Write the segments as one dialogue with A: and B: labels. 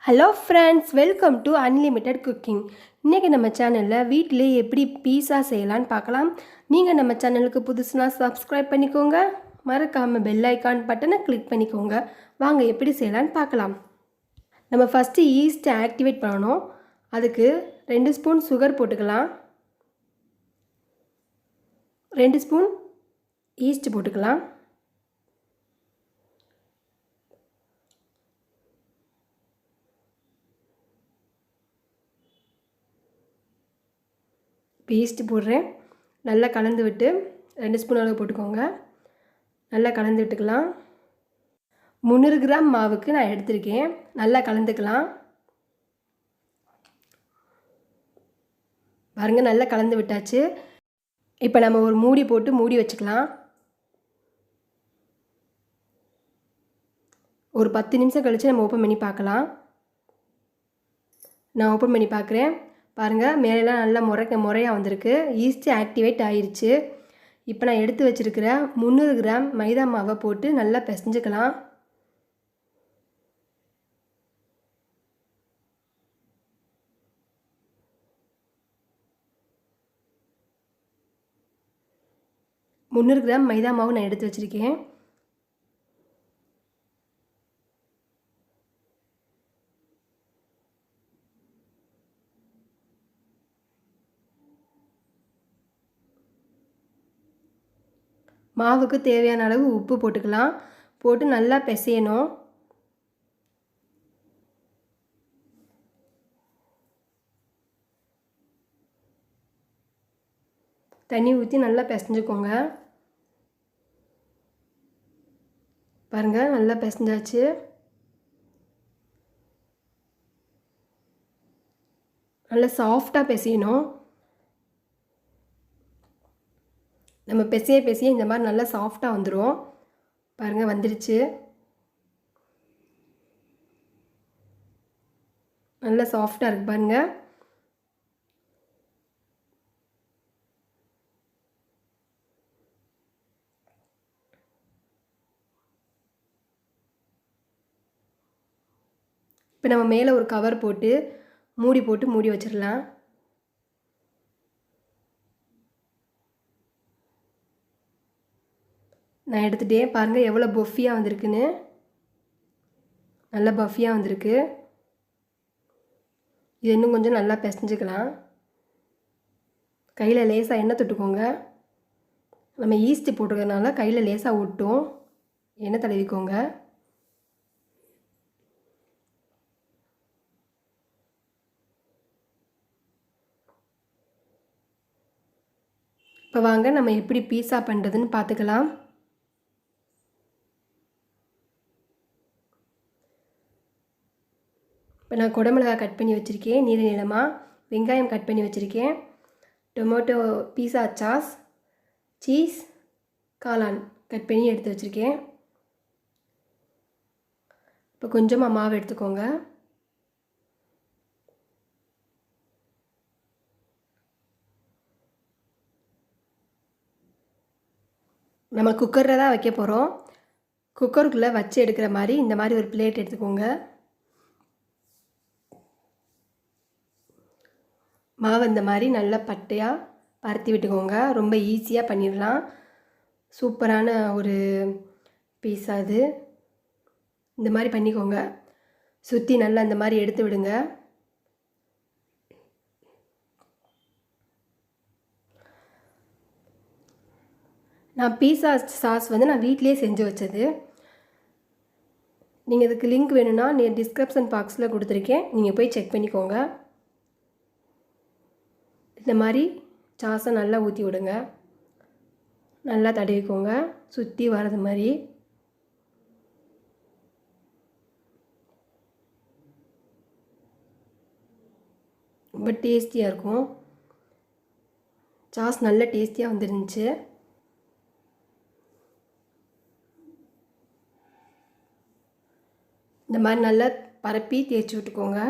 A: Hello friends, welcome to unlimited cooking. இன்றைக்கி நம்ம சேனலில் வீட்டிலே எப்படி பீஸா செய்யலான்னு பார்க்கலாம். நீங்கள் நம்ம சேனலுக்கு புதுசுனா சப்ஸ்கிரைப் பண்ணிக்கோங்க, மறக்காமல் பெல் ஐக்கான் பட்டனை கிளிக் பண்ணிக்கோங்க. வாங்க எப்படி செய்யலான்னு பார்க்கலாம். நம்ம ஃபஸ்ட்டு ஈஸ்ட்டை ஆக்டிவேட் பண்ணணும். அதுக்கு 2 ஸ்பூன் சுகர் போட்டுக்கலாம், 2 ஸ்பூன் ஈஸ்ட் போட்டுக்கலாம், ஈஸ்ட் போடுறேன். நல்லா கலந்து விட்டு 2 ஸ்பூன் அளவு போட்டுக்கோங்க. நல்லா கலந்து விட்டுக்கலாம். 300 கிராம் மாவுக்கு நான் எடுத்திருக்கேன். நல்லா கலந்துக்கலாம். பாருங்கள், நல்லா கலந்து விட்டாச்சு. இப்போ நம்ம ஒரு மூடி போட்டு மூடி வச்சுக்கலாம். ஒரு 10 நிமிஷம் கழித்து நம்ம ஓப்பன் பண்ணி பார்க்கலாம். நான் ஓப்பன் பண்ணி பார்க்குறேன். பாருங்கள், மேலெலாம் நல்லா முறையாக வந்திருக்கு. ஈஸ்ட் ஆக்டிவேட் ஆயிடுச்சு. இப்போ நான் எடுத்து வச்சுருக்கிற 300 கிராம் மைதா மாவை போட்டு நல்லா பிசைஞ்சுக்கலாம். முந்நூறு கிராம் மைதா மாவு நான் எடுத்து வச்சுருக்கேன். மாவுக்கு தேவையான அளவு உப்பு போட்டுக்கலாம். போட்டு நல்லா பிசையணும். தண்ணி ஊற்றி நல்லா பிசைஞ்சுக்கோங்க. பாருங்கள், நல்லா பிசைஞ்சாச்சு. நல்லா சாஃப்டாக பிசையணும். நம்ம பிசைய இந்த மாதிரி நல்லா சாஃப்டாக வந்துடும். பாருங்கள், வந்துடுச்சு. நல்லா சாஃப்டாக இருக்குது பாருங்கள். இப்போ நம்ம மேலே ஒரு கவர் போட்டு மூடி வச்சிடலாம். நான் எடுத்துகிட்டேன். பாருங்கள் எவ்வளோ பஃபியாக வந்திருக்குன்னு. நல்லா பஃபியாக வந்திருக்கு. இது இன்னும் கொஞ்சம் நல்லா பிசைஞ்சுக்கலாம். கையில் லேசாக எண்ணெய் தொட்டுக்கோங்க. நம்ம ஈஸ்ட்டு போட்டுக்கிறதுனால கையில் லேசாக ஒட்டும். எண்ணெய் தடவிக்கோங்க. இப்போ வாங்க நம்ம எப்படி பீஸா பண்ணுறதுன்னு பார்த்துக்கலாம். இப்போ நான் குடமிளகாய் கட் பண்ணி வச்சுருக்கேன் நீளமாக. வெங்காயம் கட் பண்ணி வச்சுருக்கேன். டொமேட்டோ பீஸா சாஸ், சீஸ், காளான் கட் பண்ணி எடுத்து வச்சுருக்கேன். இப்போ கொஞ்சமாக மாவு எடுத்துக்கோங்க. நம்ம குக்கரில் தான் வைக்க போகிறோம். குக்கருக்குள்ளே வச்சு எடுக்கிற மாதிரி இந்த மாதிரி ஒரு பிளேட் எடுத்துக்கோங்க. மாவு இந்த மாதிரி நல்லா பட்டையாக பரத்தி விட்டுக்கோங்க. ரொம்ப ஈஸியாக பண்ணிடலாம். சூப்பரான ஒரு பீஸா இது. இந்த மாதிரி பண்ணிக்கோங்க. சுற்றி நல்லா இந்த மாதிரி எடுத்து விடுங்க. நான் பீஸா சாஸ் நான் வீட்டிலே செஞ்சு வச்சது. நீங்கள் இதுக்கு லிங்க் வேணும்னா டிஸ்கிரிப்ஷன் பாக்ஸில் கொடுத்துருக்கேன், நீங்கள் போய் செக் பண்ணிக்கோங்க. இந்த மாதிரி சாஸை நல்லா ஊற்றி விடுங்க. நல்லா தடவிக்கோங்க, சுற்றி வர்றது மாதிரி. ரொம்ப டேஸ்டியாக இருக்கும். சாஸ் நல்ல டேஸ்டியாக வந்துருந்துச்சு. இந்த மாதிரி நல்லா பரப்பி தேய்ச்சி விட்டுக்கோங்க.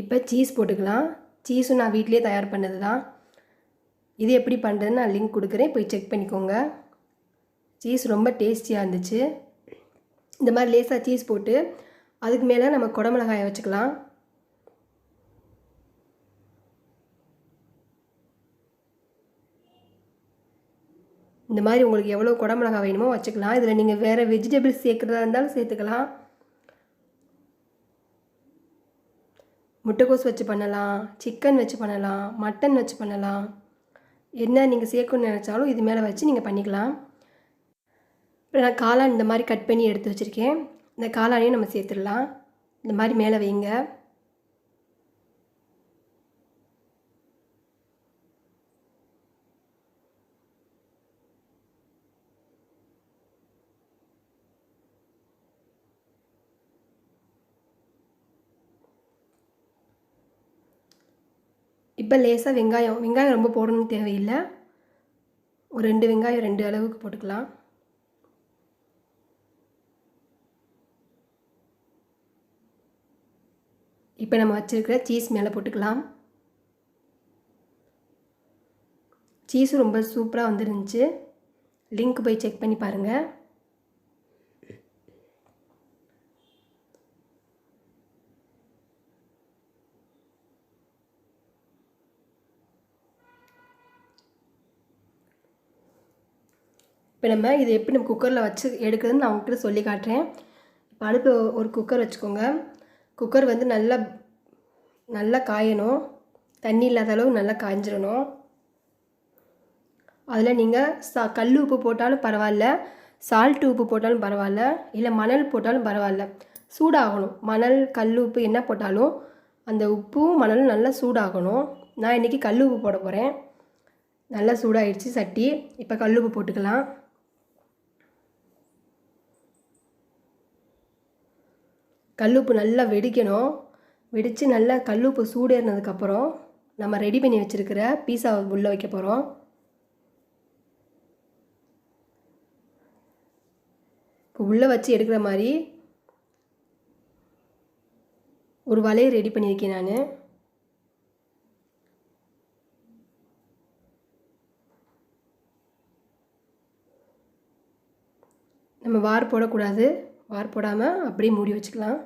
A: இப்போ சீஸ் போட்டுக்கலாம். சீஸும் நான் வீட்டிலே தயார் பண்ணது தான். இது எப்படி பண்ணுறதுன்னு நான் லிங்க் கொடுக்குறேன், போய் செக் பண்ணிக்கோங்க. சீஸ் ரொம்ப டேஸ்டியாக இருந்துச்சு. இந்த மாதிரி லேசாக சீஸ் போட்டு அதுக்கு மேலே நம்ம குடமிளகாயை வச்சுக்கலாம். இந்த மாதிரி உங்களுக்கு எவ்வளோ குடமிளகாய் வேணுமோ வச்சுக்கலாம். இதில் நீங்கள் வேறு வெஜிடபிள்ஸ் சேர்க்குறதா இருந்தாலும் சேர்த்துக்கலாம். முட்டைக்கோஸ் வச்சு பண்ணலாம், சிக்கன் வச்சு பண்ணலாம், மட்டன் வச்சு பண்ணலாம். என்ன நீங்கள் சேர்க்கணும்னு நினச்சாலும் இது மேலே வச்சு நீங்கள் பண்ணிக்கலாம். இப்போ நான் காளான் இந்த மாதிரி கட் பண்ணி எடுத்து வச்சுருக்கேன். இந்த காளானையும் நம்ம சேர்த்துடலாம். இந்த மாதிரி மேலே வைங்க. இப்போ லேசாக வெங்காயம் ரொம்ப போடணும்னு தேவையில்லை. ஒரு 2 வெங்காயம் 2 அளவுக்கு போட்டுக்கலாம். இப்போ நம்ம வச்சுருக்கிற சீஸ் மேலே போட்டுக்கலாம். சீஸும் ரொம்ப சூப்பராக வந்துருந்துச்சு. லிங்க் போய் செக் பண்ணி பாருங்கள். இப்போ நம்ம இதை எப்படி நம்ம குக்கரில் வச்சு எடுக்கிறதுன்னு நான் உங்கள்கிட்ட சொல்லி காட்டுறேன். இப்போ அடுப்பில் ஒரு குக்கர் வச்சுக்கோங்க. குக்கர் வந்து நல்லா காயணும். தண்ணி இல்லாத அளவு நல்லா காய்ஞ்சிடணும். அதில் நீங்கள் கல் உப்பு போட்டாலும் பரவாயில்ல, சால்ட்டு உப்பு போட்டாலும் பரவாயில்ல, இல்லை மணல் போட்டாலும் பரவாயில்ல. சூடாகணும். மணல் கல் உப்பு என்ன போட்டாலும் அந்த உப்பும் மணலும் நல்லா சூடாகணும். நான் இன்றைக்கி கல் உப்பு போட போகிறேன். நல்லா சூடாகிடுச்சு சட்டி. இப்போ கல் உப்பு போட்டுக்கலாம். கல்லுப்பு நல்லா வெடிக்கணும். வெடித்து நல்லா கல்லுப்பு சூடேறினதுக்கப்புறம் நம்ம ரெடி பண்ணி வச்சுருக்கிற பீஸாவை உள்ளே வைக்க போகிறோம். இப்போ உள்ளே வச்சு எடுக்கிற மாதிரி ஒரு வலையை ரெடி பண்ணியிருக்கேன் நான். நம்ம வார் போடக்கூடாது. வார் போடாமல் அப்படியே மூடி வச்சுக்கலாம்.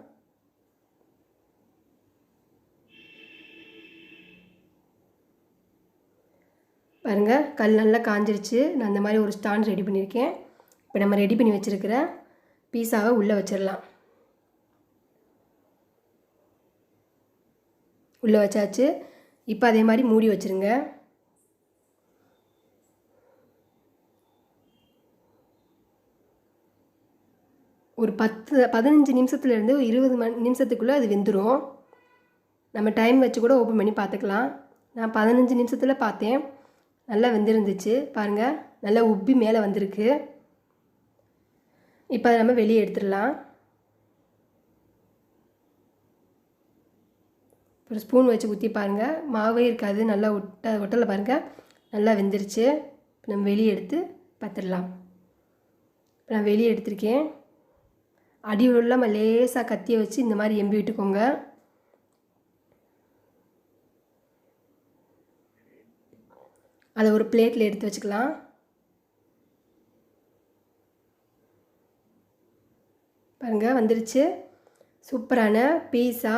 A: பாருங்கள், கல் நல்லா காஞ்சிருச்சு. நான் இந்த மாதிரி ஒரு ஸ்டாண்ட் ரெடி பண்ணியிருக்கேன். இப்போ நம்ம ரெடி பண்ணி வச்சுருக்கிற பீஸாவை உள்ளே வச்சிடலாம். உள்ளே வச்சாச்சு. இப்போ அதே மாதிரி மூடி வச்சுருங்க. ஒரு 15 நிமிஷத்துலேருந்து 20 நிமிஷத்துக்குள்ளே அது வெந்துடும். நம்ம டைம் வச்சு கூட ஓப்பன் பண்ணி பார்த்துக்கலாம். நான் 15 நிமிஷத்தில் பார்த்தேன். நல்லா வெந்திருந்துச்சு. பாருங்கள், நல்லா உப்பி மேலே வந்திருக்கு. இப்போ அதை நம்ம வெளியே எடுத்துடலாம். ஒரு ஸ்பூன் வச்சு ஊற்றி பாருங்கள், மாவே இருக்காது. நல்லா ஒட்டலை பாருங்கள், நல்லா வெந்துருச்சு. நம்ம வெளியே எடுத்து பார்த்துடலாம். இப்போ நான் வெளியே எடுத்திருக்கேன். அடி இல்லாமல் லேசாக கத்தியை வச்சு இந்த மாதிரி எம்பி விட்டுக்கோங்க. அதை ஒரு பிளேட்டில் எடுத்து வச்சுக்கலாம். பாருங்கள், வந்துருச்சு. சூப்பரான பீஸா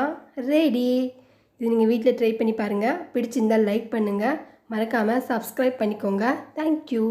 A: ரெடி. இது நீங்கள் வீட்டில் ட்ரை பண்ணி பாருங்கள். பிடிச்சிருந்தால் லைக் பண்ணுங்கள். மறக்காமல் சப்ஸ்கிரைப் பண்ணிக்கோங்க. தேங்க்யூ.